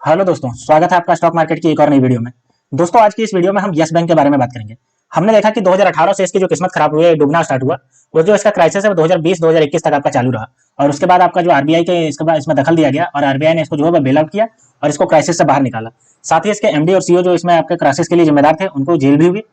Hello दोस्तों, स्वागत है आपका स्टॉक मार्केट की एक और नई वीडियो में। दोस्तों, आज की इस वीडियो में हम यस बैंक के बारे में बात करेंगे। हमने देखा कि 2018 से इसकी जो किस्मत खराब हुई है, डूबना स्टार्ट हुआ। वो जो इसका क्राइसिस है वो 2020-2021 तक आपका चालू रहा और उसके बाद आपका जो आरबीआई के इसके बाद इसमें दखल दिया गया और आरबीआई ने इसको जो है बेल आउट किया और इसको क्राइसिस से बाहर निकाला। साथ ही इसके एमडी और सीईओ जो इसमें आपके क्राइसिस के लिए जिम्मेदार थे, उनको जेल भी हुई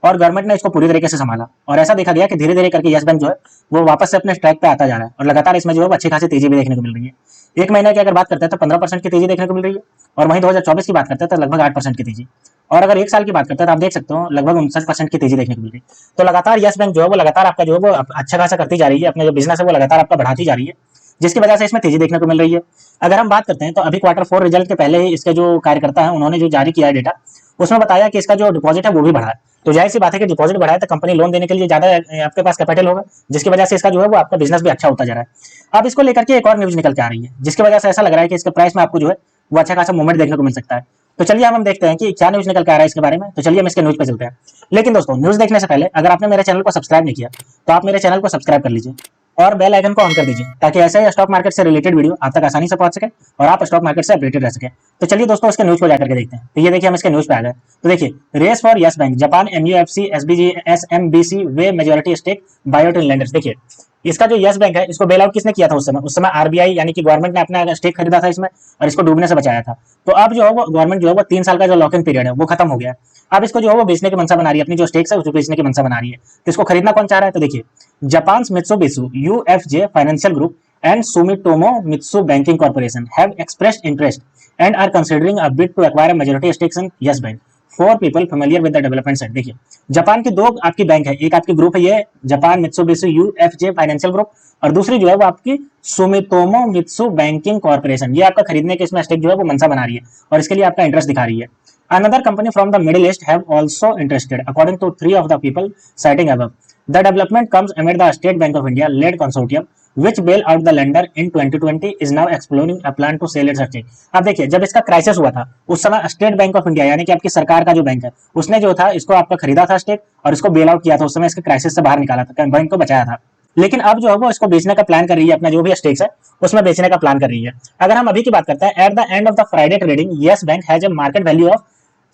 और गवर्नमेंट ने इसको पूरी तरीके से संभाला। और ऐसा देखा गया कि धीरे धीरे करके यस बैंक जो है वो वापस से अपने ट्रैक पे आता जा रहा है और लगातार इसमें जो है अच्छी खासी तेजी भी देखने को मिल रही है। एक महीने की अगर बात करते हैं तो 15% की तेजी देखने को मिल रही है और वहीं 2024 की बात करते हैं तो लगभग 8% की तेजी। और अगर एक साल की बात करते हैं तो आप देख सकते हो लगभग 59% की तेजी देखने को मिल रही है। तो लगातार यस बैंक जो है वो लगातार आपका जो है वो अच्छा खासा करती जा रही है, अपने जो बिजनेस है वो लगातार आपका बढ़ाती जा रही है, जिसकी वजह से इसमें तेजी देखने को मिल रही है। अगर हम बात करते हैं तो अभी क्वार्टर 4 रिजल्ट के पहले ही इसके जो कार्यकर्ता है उन्होंने जो जारी किया है डेटा, उसमें बताया कि इसका जो डिपॉजिट है वो भी बढ़ा है। तो जाहिर सी बात है कि डिपॉजिट बढ़ा है तो कंपनी लोन देने के लिए ज्यादा आपके पास कैपिटल होगा, जिसकी वजह से इसका जो है वो आपका बिजनेस भी अच्छा होता जा रहा है। अब इसको लेकर के एक और न्यूज निकल के आ रही है, जिसकी वजह से ऐसा लग रहा है कि इसके प्राइस में आपको जो है वो अच्छा खासा मूवमेंट देखने को मिल सकता है। तो चलिए हम देखते हैं कि क्या न्यूज निकल के आ रहा है इसके बारे में। तो चलिए हम इसके न्यूज पे चलते हैं। लेकिन दोस्तों, न्यूज देखने से पहले अगर आपने मेरे चैनल को सब्सक्राइब नहीं किया तो आप मेरे चैनल को सब्सक्राइब कर लीजिए और बेल आइकन को ऑन कर दीजिए, ताकि ऐसे ही स्टॉक मार्केट से रिलेटेड वीडियो आप तक आसानी से पहुंच सके और आप स्टॉक मार्केट से अपडेटेड रह सके। तो चलिए दोस्तों, इसके न्यूज को जाकर के देखते हैं। तो ये देखिए, हम इसके न्यूज पे आ गए। तो देखिए, race for Yes bank, Japan MUFC SBG SMBC weigh majority stake बायोटिन लेंडर्स। देखिए, इसका जो यस बैंक है इसको बेल आउट किसने किया था उस समय आरबीआई यानी कि गवर्नमेंट ने अपना स्टेक खरीदा था इसमें और इसको डूबने से बचाया था। तो अब जो है वो गवर्नमेंट जो है वो 3 साल का जो लॉक इन पीरियड है वो खत्म हो गया है। अब इसको जो है वो बेचने की मंशा बना रही है, अपनी जो स्टेक्स है उसको बेचने की मंशा बना रही है। तो इसको खरीदना कौन चाह रहा है? तो देखिए, Japan Mitsubishi UFJ financial group and Sumitomo Mitsui Banking Corporation have expressed interest and are considering a bid to acquire a majority stakes in Yes Bank. For people familiar with the development set. देखिए, Japan की दो आपकी bank है, एक आपकी group है ये Japan Mitsubishi UFJ financial group और दूसरी जो है वो आपकी सुमितोमो मित्सु बैंकिंग कॉर्पोरेशन। ये आपका खरीदने के इसमें स्टेक जो है वो मंशा बना रही है और इसके लिए आपका इंटरेस्ट दिखा रही है। Another company from the Middle East have also interested, according to 3 of the people citing above. The development comes amid the State Bank of India led consortium which bailed out the lender in 2020 is now exploring a plan to sell its stake. अब देखिए, जब इसका crisis हुआ था उस समय state bank of India यानी कि आपकी सरकार का जो बैंक है उसने जो था इसको आपका खरीदा था स्टेक और इसको बेल आउट किया था, उस समय इसके क्राइसिस से बाहर निकाला था, बैंक को बचाया था। लेकिन अब जो है वो इसको बेचने का प्लान कर रही है, अपना जो भी स्टेक्स है उसमें बेचने का प्लान कर रही है। अगर हम अभी की बात करते हैं, at the end of the Friday trading Yes Bank has a market value of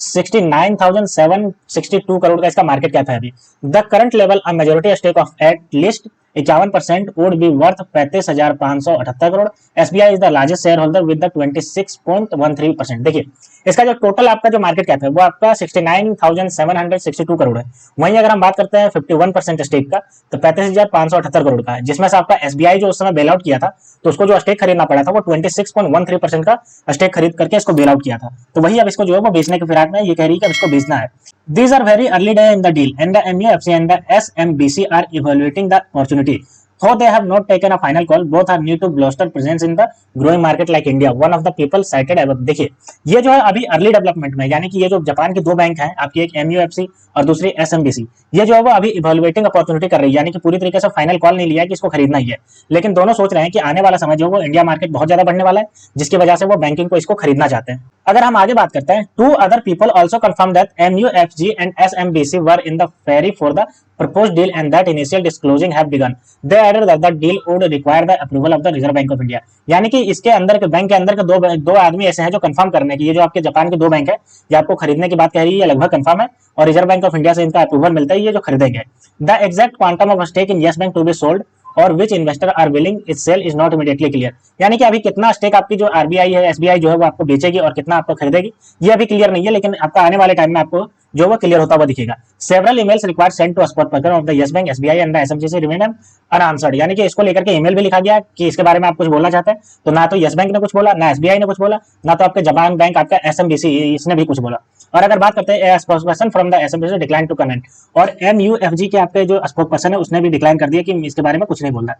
69,762 crore का इसका मार्केट कैप है अभी। The current level a majority stake of at least 51% would be worth 35,578 crore. SBI is the largest share holder with the 26.13%। देखिए, इसका जो total आपका जो market cap है वो आपका 69,762 करोड़ है। वहीं अगर हम बात करते हैं 51% स्टेक का तो 35,578 करोड़ का है, जिसमें से आपका एसबीआई जो उस समय बेल आउट किया था तो उसको जो स्टेक खरीदना पड़ा था वो 26.13% का स्टेक खरीद करके इसको बेल आउट किया था। तो वही अब इसको जो है वो बेचने के फिराक में ये कह रही है कि अब इसको बेचना है। These are very early day in the deal, and the MUFC and the SMBC are evaluating the opportunity. Though they have not taken a final call, both are new to bolster presence in the growing market like India. One of the people cited above. देखिए, ये जो है अभी early development में, यानी कि ये जो जापान की दो बैंक हैं आपकी, एक MUFC और दूसरी SMBC, ये जो है वो अभी इवेल्युएटिंग अपॉर्चुनिटी कर रही है, यानी कि पूरी तरीके से फाइनल कॉल नहीं लिया है कि इसको खरीदना ही है, लेकिन दोनों सोच रहे हैं कि आने वाला समय जो वो इंडिया मार्केट बहुत ज्यादा बढ़ने वाला है, जिसकी वजह से वो बैंकिंग को इसको खरीदना चाहते हैं। अगर हम आगे बात करते हैं, 2 other people also confirmed that MUFG and SMBC were in the ferry for the proposed deal and that initial disclosing have begun. They added that the deal would require the approval of the Reserve Bank of India. यानी कि इसके अंदर के bank के अंदर के दो आदमी ऐसे हैं जो कंफर्म करने की, ये जो आपके जापान के दो बैंक है ये आपको खरीदने की बात कह रही है, लगभग कंफर्म है और रिजर्व बैंक ऑफ इंडिया से इनका अप्रूवल मिलता है ये जो खरीदेंगे। The exact quantum of stake in Yes bank to be sold और which investor are willing it sell is not immediately clear. यानी कि अभी कितना स्टेक आपकी जो आरबीआई है, एसबीआई जो है वो आपको बेचेगी और कितना आपको खरीदेगी ये अभी क्लियर नहीं है, लेकिन आपका आने वाले टाइम में आपको जो वो क्लियर होता हुआ दिखेगा। Several emails required send to spot person of the Yes bank SBI and the SMCC remain unanswered. यानी कि इसको लेकर के ईमेल भी लिखा गया कि इसके बारे में आप कुछ बोलना चाहते हैं, तो ना तो यस बैंक ने कुछ बोला, ना एसबीआई ने कुछ बोला, ना तो आपके जापान बैंक आपका एसएमबीसी इसने भी कुछ बोला। और अगर बात करते हैं spokesperson from the SMBC decline to comment, और एमयूएफजी के आपके जो स्पोक्सपर्सन है उसने भी डिक्लाइन कर दिया कि इसके बारे में कुछ नहीं बोल रहा है।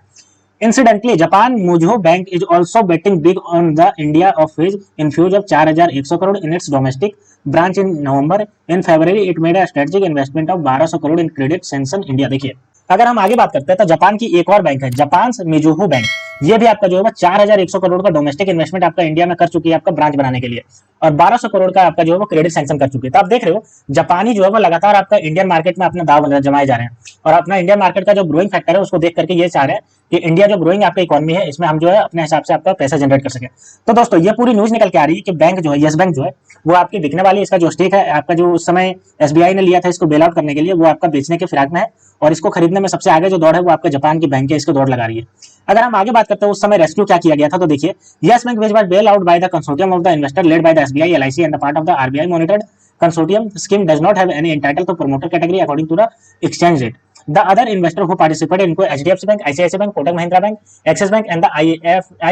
Incidentally, Japan Mizuho Bank is also betting big on the India of his infuse of 4,100 crore in its domestic branch in November. In February, it made a strategic investment of 1,200 crore in credit sanction India. देखिए, अगर हम आगे बात करते हैं तो Japan की एक और बैंक है जापान मिजुहो बैंक, ये भी आपका जो है 4,100 करोड़ का डोमेस्टिक इन्वेस्टमेंट आपका इंडिया में कर चुकी है आपका ब्रांच बनाने के लिए और 1,200 करोड़ का आपका जो है वो क्रेडिट सैंक्शन कर चुकी है। तो आप देख रहे हो जापानी जो है वो लगातार आपका इंडियन मार्केट में अपना दाव जमाए जा रहे हैं और अपना इंडियन मार्केट का जो ग्रोइंग फैक्टर है उसको देख करके ये चाह रहे हैं कि इंडिया जो ग्रोइंग आपका इकोनॉमी है इसमें हम जो है अपने हिसाब से आपका पैसा जनरेट कर सके। तो दोस्तों ये पूरी न्यूज निकल के आ रही है कि बैंक जो है यस बैंक जो है वो आपकी बिकने वाली, इसका जो स्टेक है आपका जो उस समय एसबीआई ने लिया था इसको बेल आउट करने के लिए, वो आपका बेचने के फिराक में है। और इसको खरीदने में सबसे आगे जो दौड़ है वो आपका जापान की बैंक है, इसको दौड़ लगा रही है। अगर हम आगे बात करते हैं उस समय रेस्क्यू क्या किया गया था, तो देखिए yes bank which was bail out by the consortium of the investor led by the SBI LIC and the part of the RBI monitored consortium scheme does not have any entitle to promoter category according to the exchange rate. The other investor who participated इनको HDFC bank, ICICI bank, Kotak Mahindra bank, axis bank and the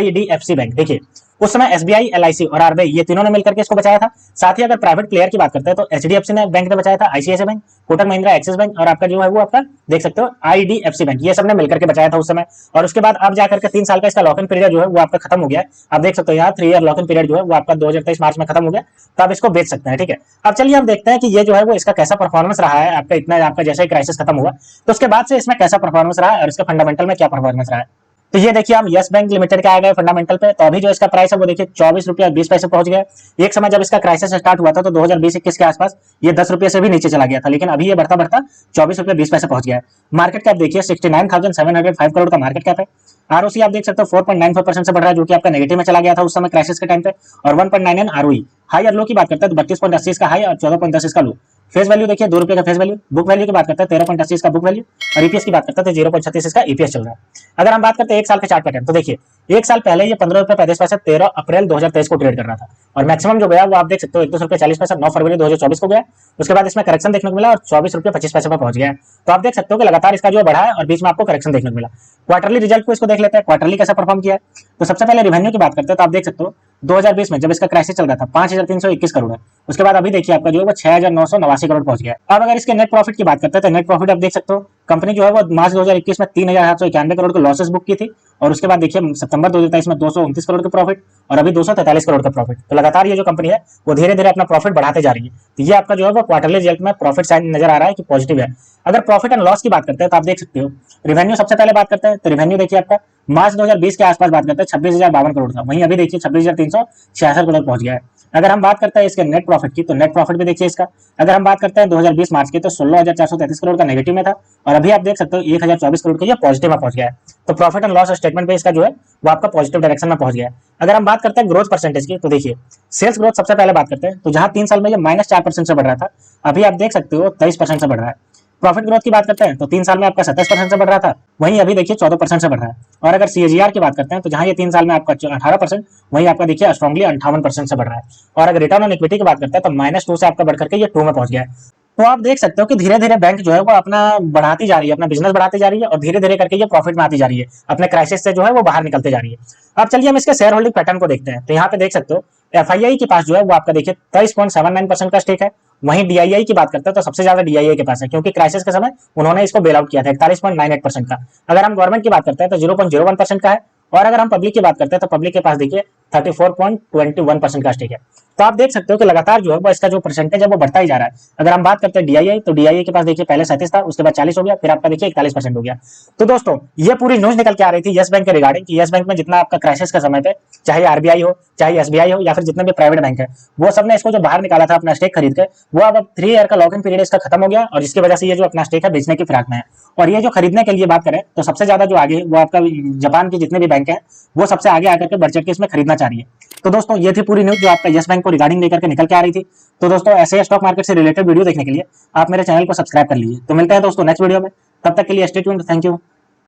IDFC bank. देखिए उस समय SBI, LIC और RBI ये तीनों ने मिलकर के इसको बचाया था। साथ ही अगर प्राइवेट प्लेयर की बात करते हैं तो एचडीएफसी ने बैंक ने बचाया था, ICICI bank, Kotak Mahindra, axis bank और आपका जो है वो आपका देख सकते हो आईडीएफसी बैंक, ये सब ने मिलकर के बचाया था उस समय। और उसके बाद अब जाकर के 3 साल का इसका लॉक इन पीरियड जो है वो आपका खत्म हो गया है। आप देख सकते हो यहाँ 3 ईयर लॉक इन पीरियड जो है वो आपका 2023 मार्च में खत्म हो गया, तो आप इसको बेच सकते हैं। ठीक है, अब चलिए हम देखते हैं कि ये जो है वो इसका कैसा परफॉर्मेंस रहा है आपका, इतना आपका जैसे ही क्राइसिस खत्म हुआ तो उसके बाद से इसमें कैसा परफॉर्मेंस रहा है और इसका फंडामेंटल में क्या परफॉर्मेंस रहा है। तो ये देखिए हम यस बैंक लिमिटेड के आ गए फंडामेंटल पे, तो अभी जो इसका प्राइस है वो देखिए 24 रुपया 20 पैसे पहुंच गया। एक समय जब इसका क्राइसिस स्टार्ट हुआ था तो 2020-21 के आसपास ये 10 रुपये से भी नीचे चला गया था, लेकिन अभी ये बढ़ता बढ़ता 24 रुपया 20 पैसे पहुंच गया है। मार्केट कैप देखिए 69,705 करोड़ का मार्केट कैप है। आरओसी आप देख सकते हो 4.94% से बढ़ रहा है, जो कि आपका नेगेटिव में चला गया था उस समय क्राइसिस के टाइम पे। और 1.99 आरओई। हाई और लो की बात करते हैं तो 32.80 इसका हाई और 14.10 इसका लो। फेस वैल्यू देखिए 2 रुपये का फेस वैल्यू। बुक वैल्यू की बात करते हैं 13.80 इसका बुक वैल्यू। और ईपीएस की बात करते हैं तो 0.36 इसका ईपीएस चल रहा है। अगर हम बात करते हैं 1 साल के चार्ट पैटर्न, तो देखिए 1 साल पहले ये 15 रुपये 35 पैसे 13 अप्रैल 2023 को ट्रेड कर रहा था और मैक्सिमम जो गया वो आप देख सकते हो 21 रुपये 40 पैसा 9 फरवरी 2024 को गया। उसके बाद इसमें करेक्शन देखने को मिला और 24 रुपये 25 पैसे पर पहुंच गया। तो आप देख सकते हो कि लगातार इसका जो बढ़ा है और बीच में आपको करेक्शन देखने को मिला। क्वार्टरली रिजल्ट को इसको देख लेते हैं, क्वार्टरली कैसा परफॉर्म किया है। तो सबसे पहले रेवेन्यू की बात करते हैं तो आप देख सकते हो 2020 में जब इसका क्राइसिस चल रहा था 5,321 करोड़ है। उसके बाद अभी देखिए आपका जो है वो 6,989 करोड़ पहुंच गया है। अब अगर इसके नेट प्रॉफिट की बात करते हैं तो नेट प्रॉफिट आप देख सकते हो कंपनी जो है वो मार्च 2021 में 3,791 करोड़ के लॉसेस बुक की थी और उसके बाद देखिए सितंबर 2023 में 229 करोड़ के प्रॉफिट और अभी 243 करोड़ का प्रॉफिट। तो लगातार ये जो कंपनी है वो धीरे धीरे अपना प्रॉफिट बढ़ाते जा रही है। तो ये आपका जो है वो क्वार्टरली रिजल्ट में प्रॉफिट साइन नजर आ रहा है कि पॉजिटिव है। अगर प्रॉफिट एंड लॉस की बात करते हैं तो आप देख सकते हो रेवेन्यू सबसे पहले बात करते हैं तो रेवेन्यू देखिए आपका मार्च 2020 के आसपास बात करते हैं 26,052 करोड़ था, वहीं अभी देखिए 26,366 करोड़ पहुंच गया है। अगर हम बात करते हैं इसके नेट प्रॉफिट की तो नेट प्रॉफिट भी देखिए इसका, अगर हम बात करते हैं 2020 मार्च की तो 16,433 करोड़ का नेगेटिव में था और अभी आप देख सकते हो 1,024 करोड़ का ये पॉजिटिव में पहुंच गया है। तो प्रॉफिट एंड लॉस स्टेटमेंट पे इसका जो है वो आपका पॉजिटिव डायरेक्शन में पहुंच गया है। अगर हम बात करते हैं ग्रोथ परसेंटेज की तो देखिए सेल्स ग्रोथ सबसे पहले बात करते हैं तो जहां 3 साल में ये -4% से बढ़ रहा था, अभी आप देख सकते हो 23% से बढ़ रहा है। प्रॉफिट ग्रोथ की बात करते हैं तो 3 साल में आपका 27% से बढ़ रहा था, वहीं अभी देखिए 14% से बढ़ रहा है। और अगर सीएजीआर की बात करते हैं तो जहां ये 3 साल में आपका 18%, वहीं आपका देखिए स्ट्रॉन्गली 58% से बढ़ रहा है। और अगर रिटर्न ऑन इक्विटी की बात करते हैं तो -2 से आपका बढ़ करके ये 2 में पहुंच गया है। तो आप देख सकते हो कि धीरे धीरे बैंक जो है वो अपना बढ़ाती जा रही है, अपना बिजनेस बढ़ाती जा रही है और धीरे धीरे करके ये प्रॉफिट में आती जा रही है, अपने क्राइसिस से जो है वो बाहर निकलते जा रही है। अब चलिए हम इसके शेयर होल्डिंग पैटर्न को देखते हैं। तो यहाँ पे देख सकते हो एफआईआई के पास जो है वो आपका देखिए 23.79% का स्टेक है। वहीं डीआईआई की बात करते हैं तो सबसे ज्यादा डीआईआई के पास है, क्योंकि क्राइसिस के समय उन्होंने इसको बेल आउट किया था 41.98% का। अगर हम गवर्नमेंट की बात करते हैं तो 0.01% का है और अगर हम पब्लिक की बात करते हैं तो पब्लिक के पास देखिए 34.21% का स्टेक है। तो आप देख सकते हो कि लगातार जो है वो इसका जो परसेंटेज है वो बढ़ता ही जा रहा है। अगर हम बात करते हैं डीआईआई तो डीआईआई के पास देखिए पहले 37 था, उसके बाद 40 हो गया, फिर आपका देखिए 41% हो गया। तो दोस्तों ये पूरी न्यूज निकल के आ रही थी यस बैंक के रिगार्डिंग कि यस बैंक में जितना आपका क्राइसिस के समय पे चाहे आरबीआई हो चाहे एसबीआई हो या फिर जितने भी प्राइवेट बैंक है वो सबने इसको जो बाहर निकाला था अपना स्टेक खरीद के, वो अब 3 ईयर का लॉक इन पीरियड इसका खत्म हो गया और जिसकी वजह से ये जो अपना स्टेक है बेचने की फिराक में है। और ये जो खरीदने के लिए बात करें तो सबसे ज्यादा जो आगे वो आपका जापान के जितने भी बैंक है वो सबसे आगे आकर के बढ़ चढ़ के इसमें खरीदना चाह रही है। तो दोस्तों ये थी पूरी न्यूज जो आपका यस बैंक को रिगार्डिंग लेकर के निकल के आ रही थी। तो दोस्तों ऐसे स्टॉक मार्केट से रिलेटेड वीडियो देखने के लिए आप मेरे चैनल को सब्सक्राइब कर लीजिए। तो मिलते हैं दोस्तों नेक्स्ट वीडियो में, तब तक के लिए स्टे ट्यून्ड, थैंक यू।